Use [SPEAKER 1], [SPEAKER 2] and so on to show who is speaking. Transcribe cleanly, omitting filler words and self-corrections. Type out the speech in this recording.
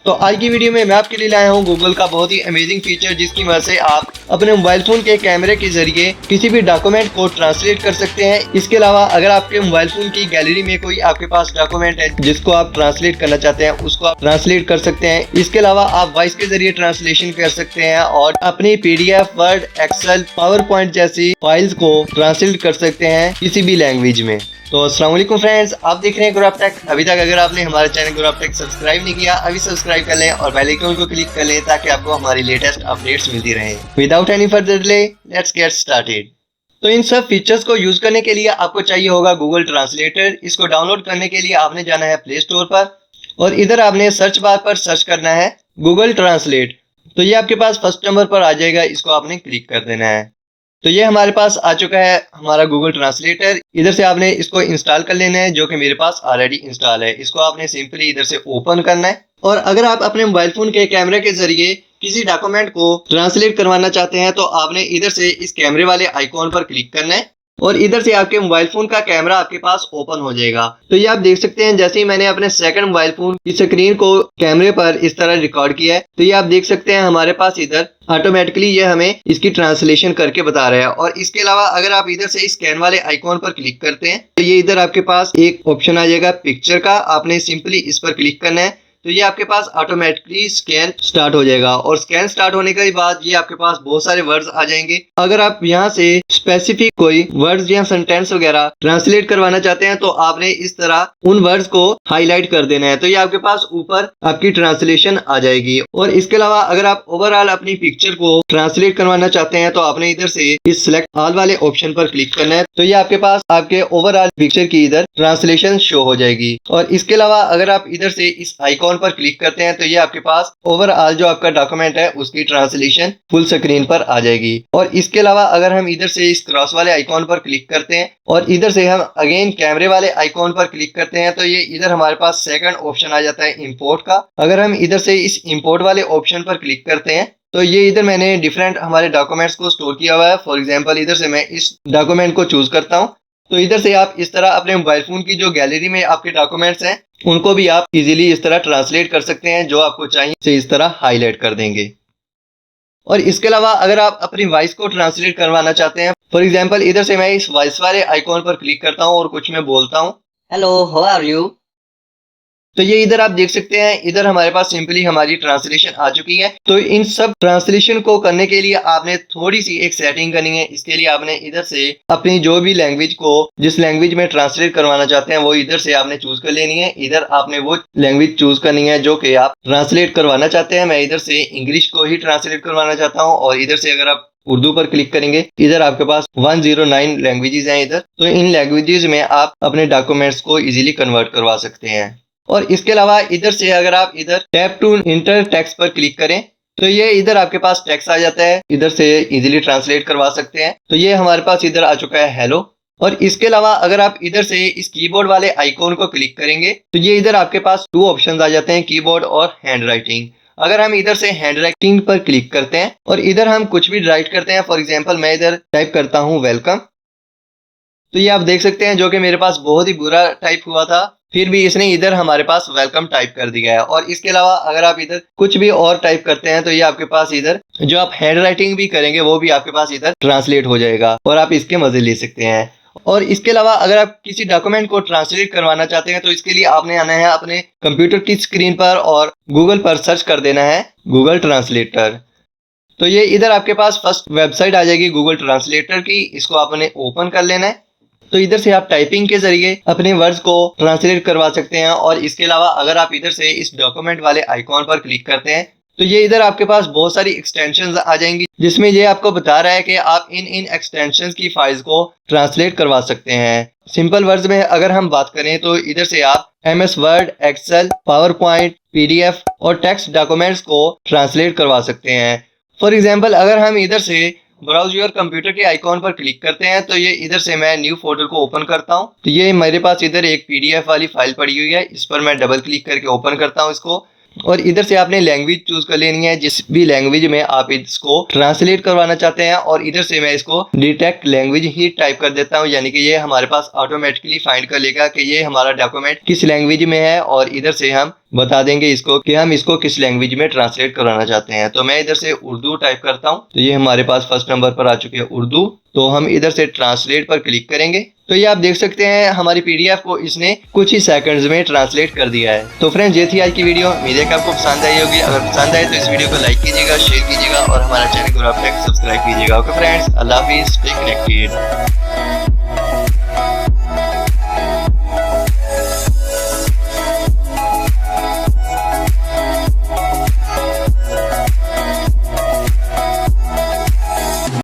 [SPEAKER 1] तो आज की वीडियो में मैं आपके लिए लाया हूँ गूगल का बहुत ही अमेजिंग फीचर, जिसकी मदद से आप अपने मोबाइल फोन के कैमरे के जरिए किसी भी डॉक्यूमेंट को ट्रांसलेट कर सकते हैं। इसके अलावा अगर आपके मोबाइल फोन की गैलरी में कोई आपके पास डॉक्यूमेंट है जिसको आप ट्रांसलेट करना चाहते हैं, उसको आप ट्रांसलेट कर सकते हैं। इसके अलावा आप वॉइस के जरिए ट्रांसलेशन कर सकते हैं और अपनी PDF, Word, Excel, PowerPoint जैसी फाइल्स को ट्रांसलेट कर सकते हैं किसी भी लैंग्वेज में। तो अस्सलाम वालेकुम फ्रेंड्स, आप देख रहे हैं ग्रोव टेक। अभी तक अगर आपने हमारे चैनल ग्रोव टेक सब्सक्राइब नहीं किया, अभी सब्सक्राइब कर लें और बेल आइकन को क्लिक कर लें ताकि आपको हमारी लेटेस्ट अपडेट्स मिलती रहें। Without any further delay, let's get started. तो इन सब फीचर्स को यूज करने के लिए आपको चाहिए होगा गूगल ट्रांसलेटर। इसको डाउनलोड करने के लिए आपने जाना है प्ले स्टोर पर और इधर आपने सर्च बार पर सर्च करना है गूगल ट्रांसलेट। तो ये आपके पास फर्स्ट नंबर पर आ जाएगा, इसको आपने क्लिक कर देना है। तो ये हमारे पास आ चुका है हमारा गूगल ट्रांसलेटर। इधर से आपने इसको इंस्टॉल कर लेना है, जो कि मेरे पास ऑलरेडी इंस्टॉल है। इसको आपने सिंपली इधर से ओपन करना है और अगर आप अपने मोबाइल फोन के कैमरे के जरिए किसी डॉक्यूमेंट को ट्रांसलेट करवाना चाहते हैं तो आपने इधर से इस कैमरे वाले आइकॉन पर क्लिक करना है और इधर से आपके मोबाइल फोन का कैमरा आपके पास ओपन हो जाएगा। तो ये आप देख सकते हैं, जैसे ही मैंने अपने सेकंड मोबाइल फोन की स्क्रीन को कैमरे पर इस तरह रिकॉर्ड किया है, तो ये आप देख सकते हैं हमारे पास इधर ऑटोमेटिकली ये हमें इसकी ट्रांसलेशन करके बता रहा है। और इसके अलावा अगर आप इधर से इस स्कैन वाले आइकॉन पर क्लिक करते हैं तो ये इधर आपके पास एक ऑप्शन आ जाएगा पिक्चर का। आपने सिंपली इस पर क्लिक करना है तो ये आपके पास ऑटोमेटिकली स्कैन स्टार्ट हो जाएगा और स्कैन स्टार्ट होने के बाद ये आपके पास बहुत सारे वर्ड्स आ जाएंगे। अगर आप यहाँ से स्पेसिफिक कोई वर्ड्स या सेंटेंस वगैरह ट्रांसलेट करवाना चाहते हैं तो आपने इस तरह उन वर्ड्स को हाईलाइट कर देना है, तो ये आपके पास ऊपर आपकी ट्रांसलेशन आ जाएगी। और इसके अलावा अगर आप ओवरऑल अपनी पिक्चर को ट्रांसलेट करवाना चाहते हैं तो आपने इधर से इस सिलेक्ट ऑल वाले ऑप्शन पर क्लिक करना है, तो ये आपके पास आपके ओवरऑल पिक्चर की इधर ट्रांसलेशन शो हो जाएगी। और इसके अलावा अगर आप इधर से इस आइकॉन पर क्लिक करते हैं तो ये आपके पास ओवरऑल जो आपका डॉक्यूमेंट है उसकी ट्रांसलेशन फुल स्क्रीन पर आ जाएगी। और इसके अलावा अगर हम इधर से इस क्रॉस वाले आइकॉन पर क्लिक करते हैं और इधर से हम अगेन कैमरे वाले आइकॉन पर क्लिक करते हैं तो ये इधर हमारे पास सेकंड ऑप्शन आ जाता है इंपोर्ट का। अगर हम इधर से इस इंपोर्ट वाले ऑप्शन पर क्लिक करते हैं तो ये इधर मैंने डिफरेंट हमारे डॉक्यूमेंट्स को स्टोर किया हुआ है। फॉर एग्जांपल इधर से मैं इस डॉक्यूमेंट को चूज करता हूँ, तो इधर से आप इस तरह अपने मोबाइल फोन की जो गैलरी में आपके डॉक्यूमेंट्स हैं उनको भी आप इजीली इस तरह ट्रांसलेट कर सकते हैं, जो आपको चाहिए से इस तरह हाईलाइट कर देंगे। और इसके अलावा अगर आप अपनी वॉइस को ट्रांसलेट करवाना चाहते हैं, फॉर एग्जांपल इधर से मैं इस वॉइस वाले आइकॉन पर क्लिक करता हूँ और कुछ मैं बोलता हूँ, हेलो हाउ आर यू। तो ये इधर आप देख सकते हैं, इधर हमारे पास सिंपली हमारी ट्रांसलेशन आ चुकी है। तो इन सब ट्रांसलेशन को करने के लिए आपने थोड़ी सी एक सेटिंग करनी है। इसके लिए आपने इधर से अपनी जो भी लैंग्वेज को जिस लैंग्वेज में ट्रांसलेट करवाना चाहते हैं वो इधर से आपने चूज कर लेनी है। इधर आपने वो लैंग्वेज चूज करनी है जो कि आप ट्रांसलेट करवाना चाहते हैं। मैं इधर से इंग्लिश को ही ट्रांसलेट करवाना चाहता हूँ और इधर से अगर आप उर्दू पर क्लिक करेंगे, इधर आपके पास 109 लैंग्वेजेस हैं इधर। तो इन लैंग्वेजेस में आप अपने डॉक्यूमेंट्स को इजीली कन्वर्ट करवा सकते हैं। और इसके अलावा इधर से अगर आप इधर टैप टू इंटर टेक्स्ट पर क्लिक करें तो ये इधर आपके पास टेक्स्ट आ जाता है, इधर से इजीली ट्रांसलेट करवा सकते हैं। तो ये हमारे पास इधर आ चुका है हेलो। और इसके अलावा अगर आप इधर से इस कीबोर्ड वाले आइकॉन को क्लिक करेंगे तो ये इधर आपके पास दो ऑप्शंस आ जाते हैं, कीबोर्ड और हैंड राइटिंग। अगर हम इधर से हैंड राइटिंग पर क्लिक करते हैं और इधर हम कुछ भी राइट करते हैं, फॉर एग्जाम्पल मैं इधर टाइप करता हूँ वेलकम, तो ये आप देख सकते हैं जो कि मेरे पास बहुत ही बुरा टाइप हुआ था, फिर भी इसने इधर हमारे पास वेलकम टाइप कर दिया है। और इसके अलावा अगर आप इधर कुछ भी और टाइप करते हैं तो ये आपके पास इधर जो आप हैंड राइटिंग भी करेंगे वो भी आपके पास इधर ट्रांसलेट हो जाएगा और आप इसके मजे ले सकते हैं। और इसके अलावा अगर आप किसी डॉक्यूमेंट को ट्रांसलेट करवाना चाहते हैं तो इसके लिए आपने आना है अपने कंप्यूटर की स्क्रीन पर और गूगल पर सर्च कर देना है गूगल ट्रांसलेटर। तो ये इधर आपके पास फर्स्ट वेबसाइट आ जाएगी गूगल ट्रांसलेटर की, इसको आपने ओपन कर लेना है। तो इधर से आप टाइपिंग के जरिए अपने वर्ड्स को ट्रांसलेट करवा सकते हैं। और इसके अलावा अगर आप इधर से इस डॉक्यूमेंट वाले आइकॉन पर क्लिक करते हैं तो ये इधर आपके पास बहुत सारी एक्सटेंशंस आ जाएंगी, जिसमें ये आपको बता रहा है कि आप इन एक्सटेंशंस की फाइल्स को ट्रांसलेट करवा सकते हैं। सिंपल वर्ड्स में अगर हम बात करें तो इधर से आप MS Word, Excel, PowerPoint, PDF और टेक्स्ट डॉक्यूमेंट्स को ट्रांसलेट करवा सकते हैं। फॉर एग्जाम्पल अगर हम इधर से ब्राउज योर कंप्यूटर के आइकॉन पर क्लिक करते हैं तो ये इधर से मैं न्यू फोल्डर को ओपन करता हूँ, तो ये मेरे पास इधर एक PDF वाली फाइल पड़ी हुई है, इस पर मैं डबल क्लिक करके ओपन करता हूँ इसको। और इधर से आपने लैंग्वेज चूज कर लेनी है, जिस भी लैंग्वेज में आप इसको ट्रांसलेट करवाना चाहते हैं। और इधर से मैं इसको डिटेक्ट लैंग्वेज ही टाइप कर देता हूँ, यानी कि ये हमारे पास ऑटोमेटिकली फाइंड कर लेगा कि ये हमारा डॉक्यूमेंट किस लैंग्वेज में है और इधर से हम बता देंगे इसको कि हम इसको किस लैंग्वेज में ट्रांसलेट कराना चाहते हैं। तो मैं इधर से उर्दू टाइप करता हूँ, तो ये हमारे पास फर्स्ट नंबर पर आ चुके हैं उर्दू। तो हम इधर से ट्रांसलेट पर क्लिक करेंगे, तो ये आप देख सकते हैं हमारी पीडीएफ को इसने कुछ ही सेकंड्स में ट्रांसलेट कर दिया है। तो फ्रेंड्स, ये थी आज की वीडियो। उम्मीद है कि आपको पसंद आई होगी। अगर पसंद आए तो इस वीडियो को लाइक कीजिएगा, शेयर कीजिएगा और हमारा चैनल को सब्सक्राइब कीजिएगा। ओके फ्रेंड्स, अल्लाह हाफिज़, स्टे कनेक्टेड।